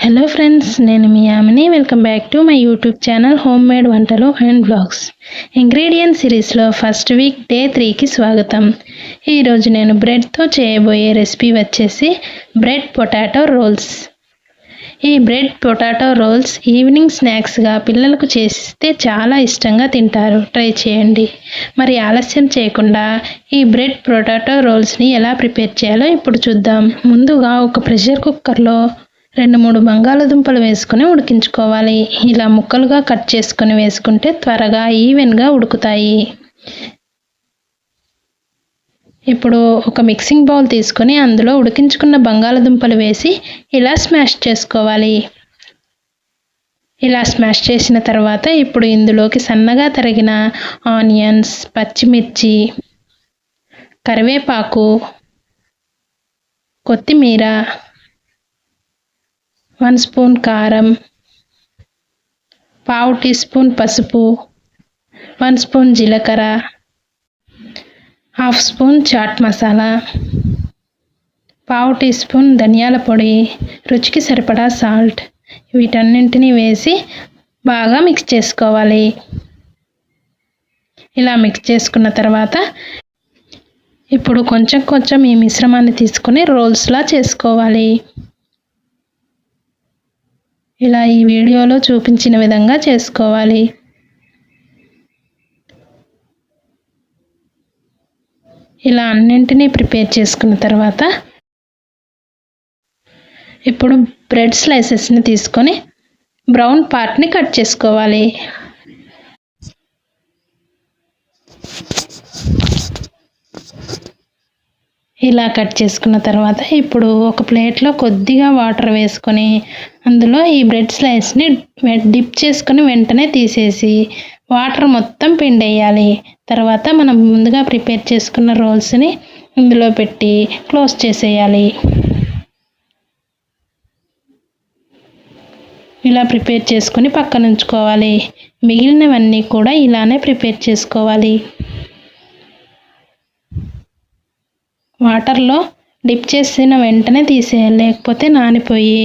Hello friends, నేను మీ ఆమెని. Welcome back to my YouTube channel home made వంటలు and blogs. Ingredient సిరీస్లో first week day 3కి స్వాగతం. ఈరోజు నేను బ్రెడ్తో చేయబోయే రెసిపీ వచ్చేసి బ్రెడ్ పొటాటో రోల్స్. ఈ బ్రెడ్ పొటాటో రోల్స్ ఈవినింగ్ స్నాక్స్గా పిల్లలకు చేసిస్తే చాలా ఇష్టంగా తింటారు. ట్రై చేయండి. మరి ఆలస్యం చేయకుండా ఈ బ్రెడ్ పొటాటో రోల్స్ని ఎలా ప్రిపేర్ చేయాలో ఇప్పుడు చూద్దాం. ముందుగా ఒక ప్రెషర్ కుక్కర్లో 2-3 బంగాళదుంపలు వేసుకొని ఉడికించుకోవాలి. ఇలా ముక్కలుగా కట్ చేసుకొని వేసుకుంటే త్వరగా ఈవెన్గా ఉడుకుతాయి. ఇప్పుడు ఒక మిక్సింగ్ బౌల్ తీసుకొని అందులో ఉడికించుకున్న బంగాళదుంపలు వేసి ఇలా స్మాష్ చేసుకోవాలి. ఇలా స్మాష్ చేసిన తర్వాత ఇప్పుడు ఇందులోకి సన్నగా తరిగిన ఆనియన్స్, పచ్చిమిర్చి, కరివేపాకు, కొత్తిమీర, 1 స్పూన్ కారం, 1/2 టీ స్పూన్ పసుపు, 1 స్పూన్ జీలకర్ర, 1/2 spoon chaat masala, 1/2 teaspoon ధనియాల పొడి, రుచికి సరిపడా సాల్ట్, వీటన్నింటినీ వేసి బాగా మిక్స్ చేసుకోవాలి. ఇలా మిక్స్ చేసుకున్న తర్వాత ఇప్పుడు కొంచెం ఈ మిశ్రమాన్ని తీసుకొని రోల్స్లా చేసుకోవాలి. ఇలా ఈ వీడియోలో చూపించిన విధంగా చేసుకోవాలి. ఇలా అన్నింటినీ ప్రిపేర్ చేసుకున్న తర్వాత ఇప్పుడు బ్రెడ్ స్లైసెస్ని తీసుకొని బ్రౌన్ పార్ట్ని కట్ చేసుకోవాలి. ఇలా కట్ చేసుకున్న తర్వాత ఇప్పుడు ఒక ప్లేట్లో కొద్దిగా వాటర్ వేసుకొని అందులో ఈ బ్రెడ్ స్లైస్ని డిప్ చేసుకొని వెంటనే తీసేసి వాటర్ మొత్తం పిండేయాలి. తర్వాత మనం ముందుగా ప్రిపేర్ చేసుకున్న రోల్స్ని ఇందులో పెట్టి క్లోజ్ చేసేయాలి. ఇలా ప్రిపేర్ చేసుకొని పక్కన ఉంచుకోవాలి. మిగిలినవన్నీ కూడా ఇలానే ప్రిపేర్ చేసుకోవాలి. వాటర్లో డిప్ చేసిన వెంటనే తీసేయాలి, లేకపోతే నానిపోయి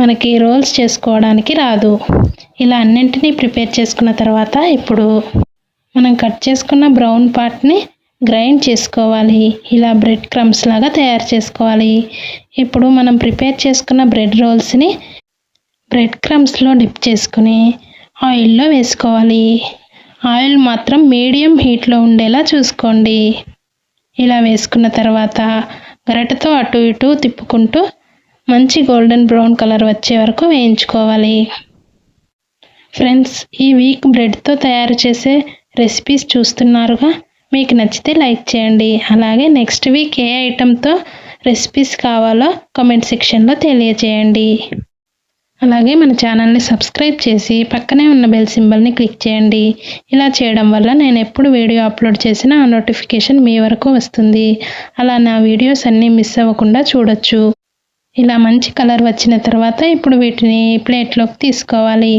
మనకి రోల్స్ చేసుకోవడానికి రాదు. ఇలా అన్నింటినీ ప్రిపేర్ చేసుకున్న తర్వాత ఇప్పుడు మనం కట్ చేసుకున్న బ్రౌన్ పార్ట్ని గ్రైండ్ చేసుకోవాలి. ఇలా బ్రెడ్ క్రమ్స్ లాగా తయారు చేసుకోవాలి. ఇప్పుడు మనం ప్రిపేర్ చేసుకున్న బ్రెడ్ రోల్స్ని బ్రెడ్ క్రమ్స్లో డిప్ చేసుకుని ఆయిల్లో వేసుకోవాలి. ఆయిల్ మాత్రం మీడియం హీట్లో ఉండేలా చూసుకోండి. ఇలా వేసుకున్న తర్వాత గరిటెతో అటు ఇటు తిప్పుకుంటూ మంచి గోల్డెన్ బ్రౌన్ కలర్ వచ్చే వరకు వేయించుకోవాలి. ఫ్రెండ్స్, ఈ వీక్ బ్రెడ్తో తయారు చేసే రెసిపీస్ చూస్తున్నారుగా, మీకు నచ్చితే లైక్ చేయండి. అలాగే నెక్స్ట్ వీక్ ఏ ఐటెంతో రెసిపీస్ కావాలో కామెంట్ సెక్షన్లో తెలియజేయండి. అలాగే మన ఛానల్ని సబ్స్క్రైబ్ చేసి పక్కనే ఉన్న బెల్ సింబల్ని క్లిక్ చేయండి. ఇలా చేయడం వల్ల నేను ఎప్పుడు వీడియో అప్లోడ్ చేసినా ఆ నోటిఫికేషన్ మీ వరకు వస్తుంది. అలా నా వీడియోస్ అన్నీ మిస్ అవ్వకుండా చూడొచ్చు. ఇలా మంచి కలర్ వచ్చిన తర్వాత ఇప్పుడు వీటిని ప్లేట్లోకి తీసుకోవాలి.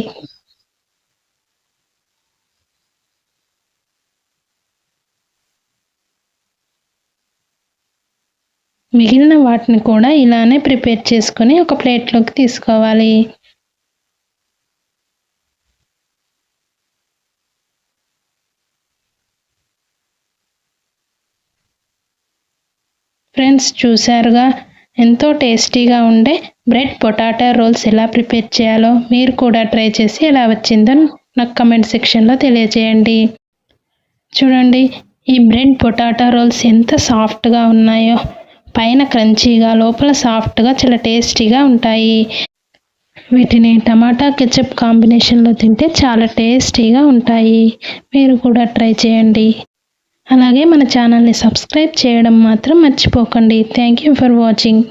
మిగిలిన వాటిని కూడా ఇలానే ప్రిపేర్ చేసుకొని ఒక ప్లేట్లోకి తీసుకోవాలి. ఫ్రెండ్స్, చూశారుగా, ఎంతో టేస్టీగా ఉండే బ్రెడ్ పొటాటో రోల్స్ ఎలా ప్రిపేర్ చేయాలో. మీరు కూడా ట్రై చేసి ఎలా వచ్చిందో నాకు కమెంట్ సెక్షన్లో తెలియజేయండి. చూడండి, ఈ బ్రెడ్ పొటాటో రోల్స్ ఎంత సాఫ్ట్గా ఉన్నాయో. పైన క్రంచీగా, లోపల సాఫ్ట్గా, చాలా టేస్టీగా ఉంటాయి. వీటిని టమాటా కెచప్ కాంబినేషన్లో తింటే చాలా టేస్టీగా ఉంటాయి. మీరు కూడా ట్రై చేయండి. అలాగే మన ఛానల్ని సబ్స్క్రైబ్ చేయడం మాత్రం మర్చిపోకండి. Thank you for watching.